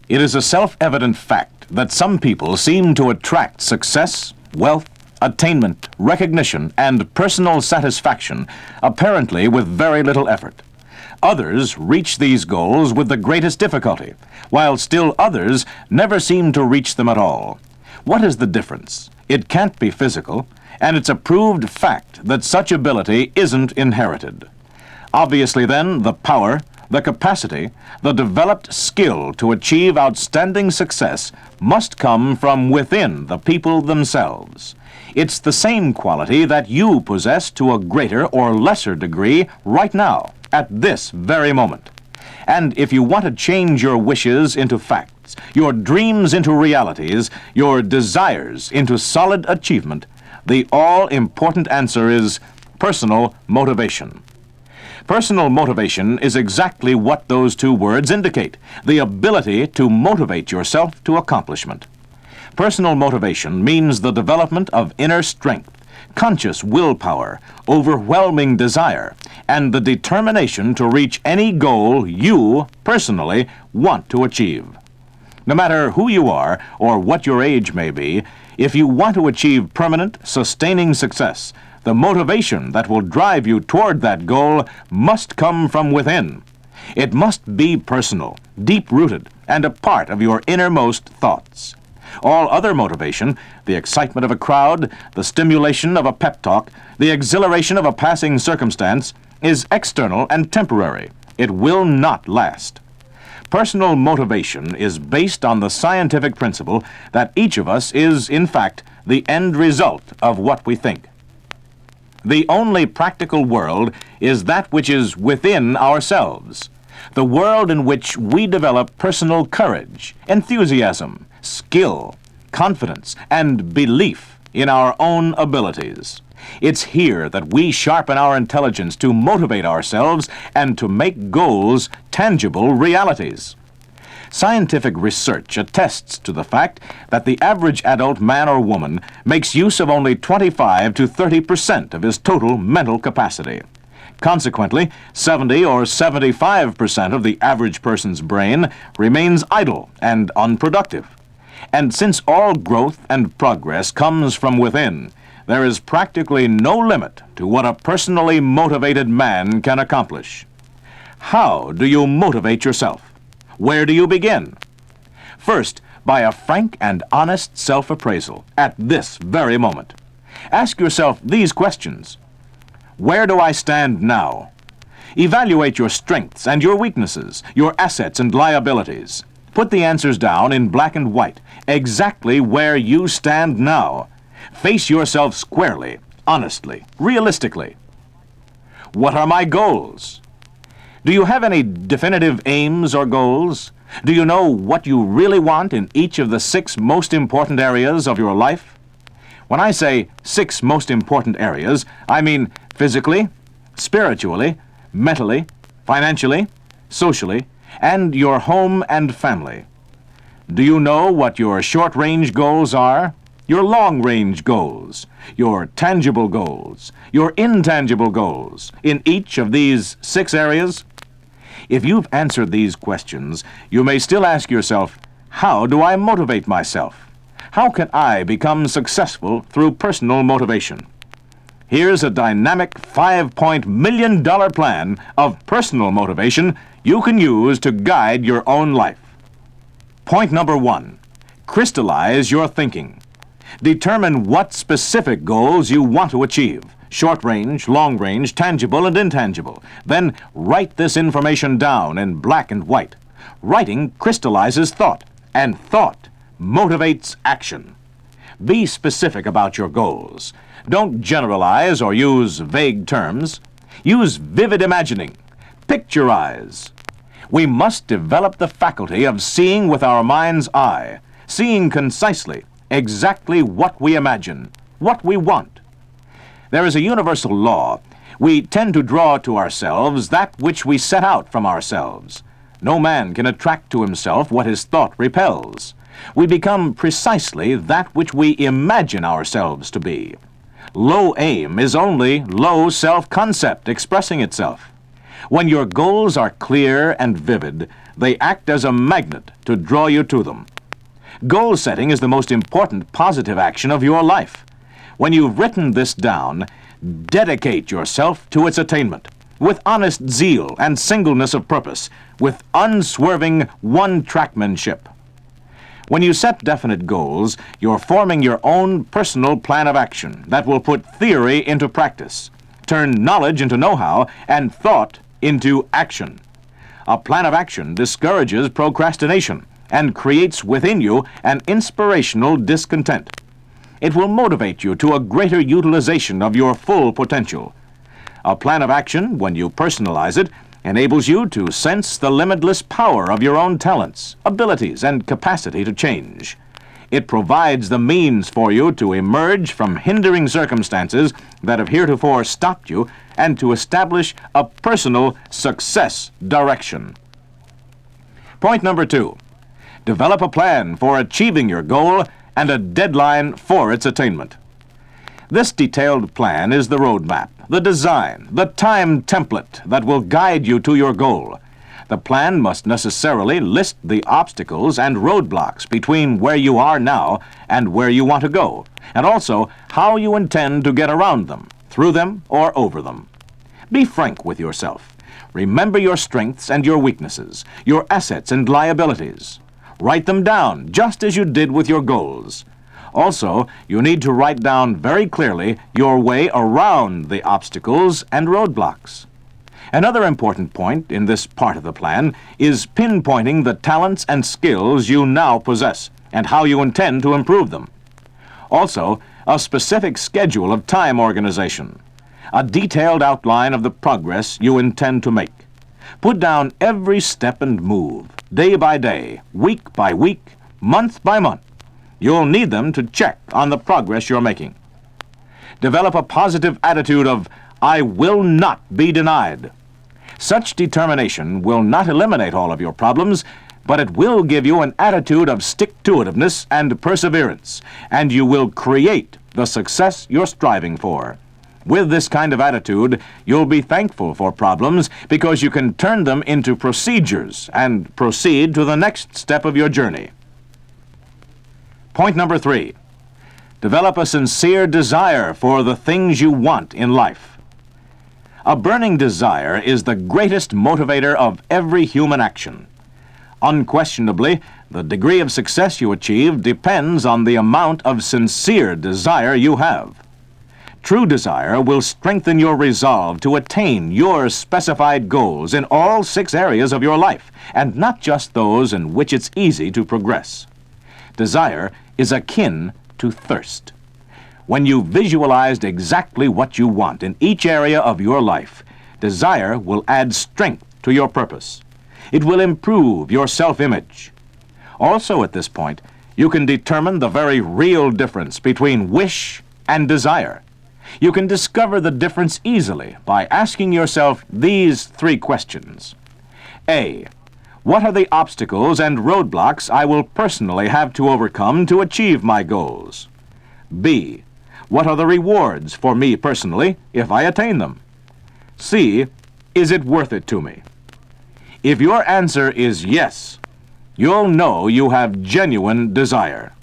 It is a self-evident fact that some people seem to attract success, wealth, attainment, recognition, and personal satisfaction apparently with very little effort. Others reach these goals with the greatest difficulty, while still others never seem to reach them at all. What is the difference? It can't be physical, and it's a proved fact that such ability isn't inherited. Obviously, then, the power, the capacity, the developed skill to achieve outstanding success must come from within the people themselves. It's the same quality that you possess to a greater or lesser degree right now, at this very moment. And if you want to change your wishes into facts, your dreams into realities, your desires into solid achievement, the all-important answer is personal motivation. Personal motivation is exactly what those two words indicate, the ability to motivate yourself to accomplishment. Personal motivation means the development of inner strength, conscious willpower, overwhelming desire, and the determination to reach any goal you, personally, want to achieve. No matter who you are or what your age may be, if you want to achieve permanent, sustaining success, the motivation that will drive you toward that goal must come from within. It must be personal, deep-rooted, and a part of your innermost thoughts. All other motivation, the excitement of a crowd, the stimulation of a pep talk, the exhilaration of a passing circumstance, is external and temporary. It will not last. Personal motivation is based on the scientific principle that each of us is, in fact, the end result of what we think. The only practical world is that which is within ourselves, the world in which we develop personal courage, enthusiasm, skill, confidence, and belief in our own abilities. It's here that we sharpen our intelligence to motivate ourselves and to make goals tangible realities. Scientific research attests to the fact that the average adult man or woman makes use of only 25 to 30% of his total mental capacity. Consequently, 70 or 75% of the average person's brain remains idle and unproductive. And since all growth and progress comes from within, there is practically no limit to what a personally motivated man can accomplish. How do you motivate yourself? Where do you begin? First, by a frank and honest self-appraisal at this very moment. Ask yourself these questions. Where do I stand now? Evaluate your strengths and your weaknesses, your assets and liabilities. Put the answers down in black and white, exactly where you stand now. Face yourself squarely, honestly, realistically. What are my goals? Do you have any definitive aims or goals? Do you know what you really want in each of the 6 most important areas of your life? When I say 6 most important areas, I mean physically, spiritually, mentally, financially, socially, and your home and family. Do you know what your short-range goals are? Your long-range goals, your tangible goals, your intangible goals in each of these 6 areas? If you've answered these questions, you may still ask yourself, how do I motivate myself? How can I become successful through personal motivation? Here's a dynamic $5 million plan of personal motivation you can use to guide your own life. Point number 1, crystallize your thinking. Determine what specific goals you want to achieve, short range, long range, tangible and intangible. Then write this information down in black and white. Writing crystallizes thought, and thought motivates action. Be specific about your goals. Don't generalize or use vague terms. Use vivid imagining. Picturize. We must develop the faculty of seeing with our mind's eye, seeing concisely exactly what we imagine, what we want. There is a universal law. We tend to draw to ourselves that which we set out from ourselves. No man can attract to himself what his thought repels. We become precisely that which we imagine ourselves to be. Low aim is only low self-concept expressing itself. When your goals are clear and vivid, they act as a magnet to draw you to them. Goal setting is the most important positive action of your life. When you've written this down, dedicate yourself to its attainment with honest zeal and singleness of purpose, with unswerving one-trackmanship. When you set definite goals, you're forming your own personal plan of action that will put theory into practice, turn knowledge into know-how, and thought into action. A plan of action discourages procrastination and creates within you an inspirational discontent. It will motivate you to a greater utilization of your full potential. A plan of action, when you personalize it, enables you to sense the limitless power of your own talents, abilities, and capacity to change. It provides the means for you to emerge from hindering circumstances that have heretofore stopped you and to establish a personal success direction. Point number 2. Develop a plan for achieving your goal and a deadline for its attainment. This detailed plan is the roadmap, the design, the time template that will guide you to your goal. The plan must necessarily list the obstacles and roadblocks between where you are now and where you want to go, and also how you intend to get around them, through them, or over them. Be frank with yourself. Remember your strengths and your weaknesses, your assets and liabilities. Write them down, just as you did with your goals. Also, you need to write down very clearly your way around the obstacles and roadblocks. Another important point in this part of the plan is pinpointing the talents and skills you now possess and how you intend to improve them. Also, a specific schedule of time organization, a detailed outline of the progress you intend to make. Put down every step and move, day by day, week by week, month by month. You'll need them to check on the progress you're making. Develop a positive attitude of, I will not be denied. Such determination will not eliminate all of your problems, but it will give you an attitude of stick-to-itiveness and perseverance, and you will create the success you're striving for. With this kind of attitude, you'll be thankful for problems because you can turn them into procedures and proceed to the next step of your journey. Point number 3. Develop a sincere desire for the things you want in life. A burning desire is the greatest motivator of every human action. Unquestionably, the degree of success you achieve depends on the amount of sincere desire you have. True desire will strengthen your resolve to attain your specified goals in all 6 areas of your life, and not just those in which it's easy to progress. Desire is akin to thirst. When you've visualized exactly what you want in each area of your life, desire will add strength to your purpose. It will improve your self-image. Also at this point, you can determine the very real difference between wish and desire. You can discover the difference easily by asking yourself these 3 questions. A. What are the obstacles and roadblocks I will personally have to overcome to achieve my goals? B. What are the rewards for me personally if I attain them? C. Is it worth it to me? If your answer is yes, you'll know you have genuine desire.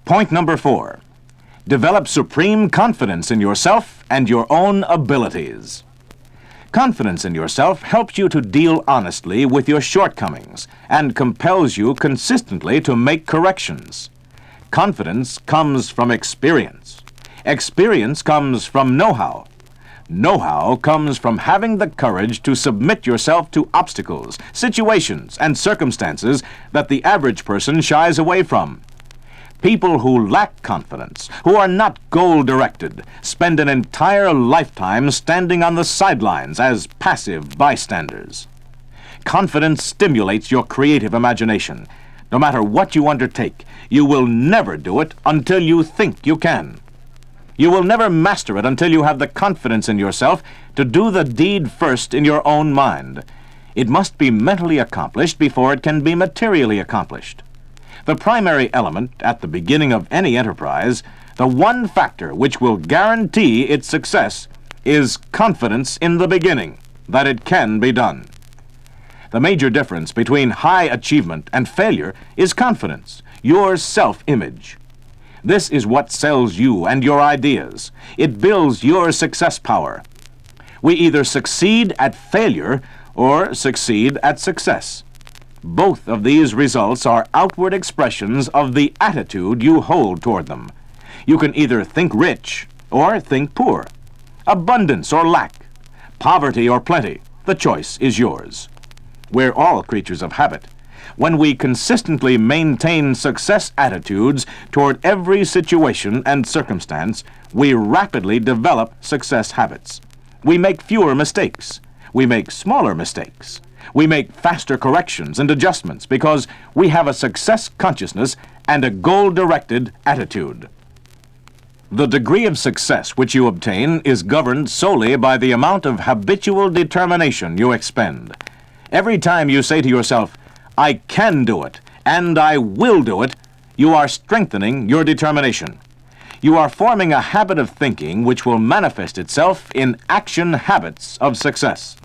Point number 4. Develop supreme confidence in yourself and your own abilities. Confidence in yourself helps you to deal honestly with your shortcomings and compels you consistently to make corrections. Confidence comes from experience. Experience comes from know-how. Know-how comes from having the courage to submit yourself to obstacles, situations, and circumstances that the average person shies away from. People who lack confidence, who are not goal-directed, spend an entire lifetime standing on the sidelines as passive bystanders. Confidence stimulates your creative imagination. No matter what you undertake, you will never do it until you think you can. You will never master it until you have the confidence in yourself to do the deed first in your own mind. It must be mentally accomplished before it can be materially accomplished. The primary element at the beginning of any enterprise, the one factor which will guarantee its success, is confidence in the beginning. that it can be done. The major difference between high achievement and failure is confidence, your self-image. This is what sells you and your ideas. It builds your success power. We either succeed at failure or succeed at success. Both of these results are outward expressions of the attitude you hold toward them. You can either think rich or think poor, abundance or lack, poverty or plenty. The choice is yours. We're all creatures of habit. When we consistently maintain success attitudes toward every situation and circumstance, we rapidly develop success habits. We make fewer mistakes. We make smaller mistakes. We make faster corrections and adjustments because we have a success consciousness and a goal-directed attitude. The degree of success which you obtain is governed solely by the amount of habitual determination you expend. Every time you say to yourself, "I can do it," and "I will do it," you are strengthening your determination. You are forming a habit of thinking which will manifest itself in action habits of success.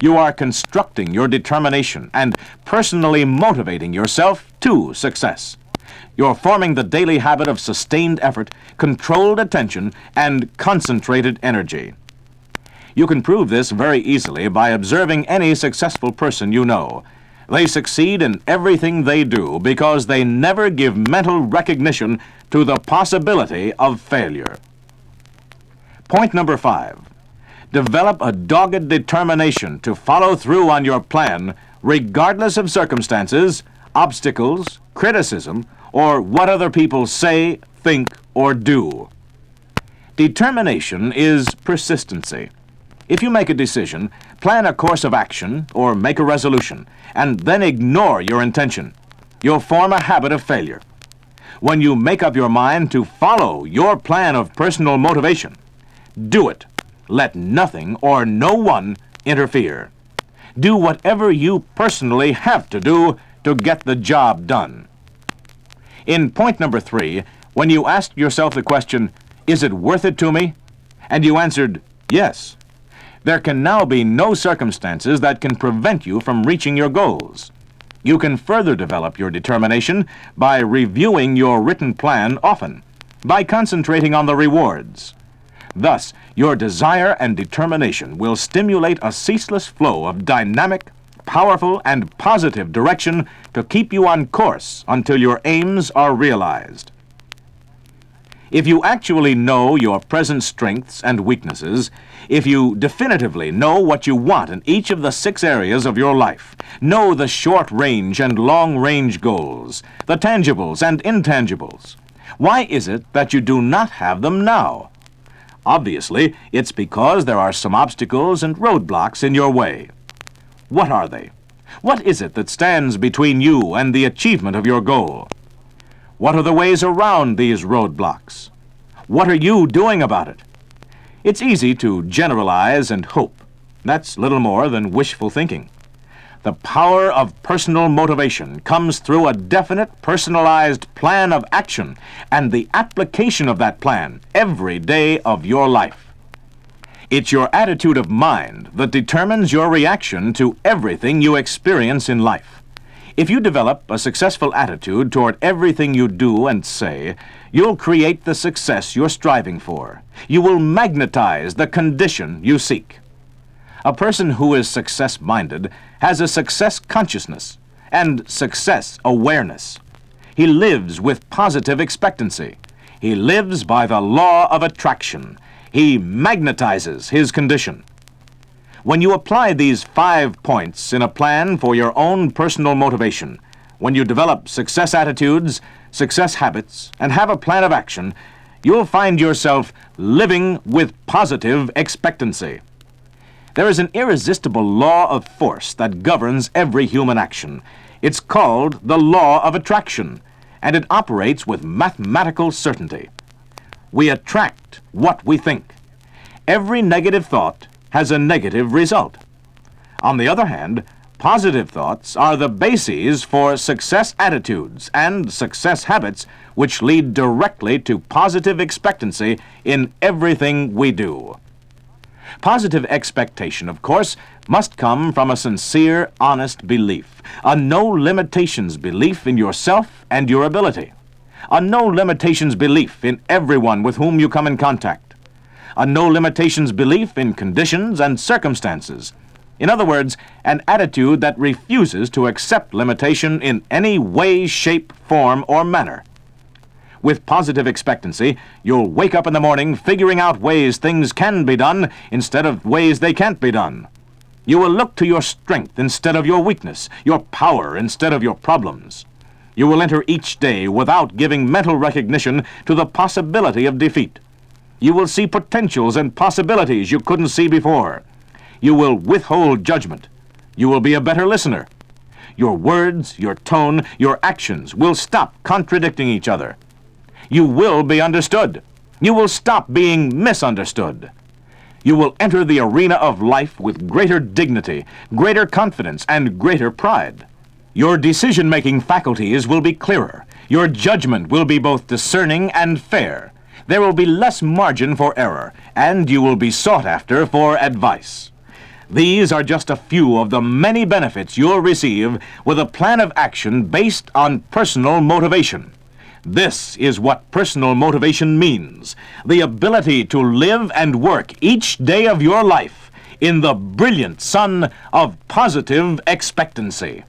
You are constructing your determination and personally motivating yourself to success. You're forming the daily habit of sustained effort, controlled attention, and concentrated energy. You can prove this very easily by observing any successful person you know. They succeed in everything they do because they never give mental recognition to the possibility of failure. Point number 5. Develop a dogged determination to follow through on your plan regardless of circumstances, obstacles, criticism, or what other people say, think, or do. Determination is persistency. If you make a decision, plan a course of action, or make a resolution, and then ignore your intention, you'll form a habit of failure. When you make up your mind to follow your plan of personal motivation, do it. Let nothing or no one interfere. Do whatever you personally have to do to get the job done. In point number 3, when you asked yourself the question, "Is it worth it to me?" and you answered, "Yes," there can now be no circumstances that can prevent you from reaching your goals. You can further develop your determination by reviewing your written plan often, by concentrating on the rewards. Thus, your desire and determination will stimulate a ceaseless flow of dynamic, powerful, and positive direction to keep you on course until your aims are realized. If you actually know your present strengths and weaknesses, if you definitively know what you want in each of the 6 areas of your life, know the short-range and long-range goals, the tangibles and intangibles, why is it that you do not have them now? Obviously, it's because there are some obstacles and roadblocks in your way. What are they? What is it that stands between you and the achievement of your goal? What are the ways around these roadblocks? What are you doing about it? It's easy to generalize and hope. That's little more than wishful thinking. The power of personal motivation comes through a definite, personalized plan of action and the application of that plan every day of your life. It's your attitude of mind that determines your reaction to everything you experience in life. If you develop a successful attitude toward everything you do and say, you'll create the success you're striving for. You will magnetize the condition you seek. A person who is success-minded has a success consciousness and success awareness. He lives with positive expectancy. He lives by the law of attraction. He magnetizes his condition. When you apply these 5 points in a plan for your own personal motivation, when you develop success attitudes, success habits, and have a plan of action, you'll find yourself living with positive expectancy. There is an irresistible law of force that governs every human action. It's called the law of attraction, and it operates with mathematical certainty. We attract what we think. Every negative thought has a negative result. On the other hand, positive thoughts are the bases for success attitudes and success habits which lead directly to positive expectancy in everything we do. Positive expectation, of course, must come from a sincere, honest belief, a no-limitations belief in yourself and your ability, a no-limitations belief in everyone with whom you come in contact, a no-limitations belief in conditions and circumstances. In other words, an attitude that refuses to accept limitation in any way, shape, form, or manner. With positive expectancy, you'll wake up in the morning figuring out ways things can be done instead of ways they can't be done. You will look to your strength instead of your weakness, your power instead of your problems. You will enter each day without giving mental recognition to the possibility of defeat. You will see potentials and possibilities you couldn't see before. You will withhold judgment. You will be a better listener. Your words, your tone, your actions will stop contradicting each other. You will be understood. You will stop being misunderstood. You will enter the arena of life with greater dignity, greater confidence, and greater pride. Your decision-making faculties will be clearer. Your judgment will be both discerning and fair. There will be less margin for error, and you will be sought after for advice. These are just a few of the many benefits you'll receive with a plan of action based on personal motivation. This is what personal motivation means: the ability to live and work each day of your life in the brilliant sun of positive expectancy.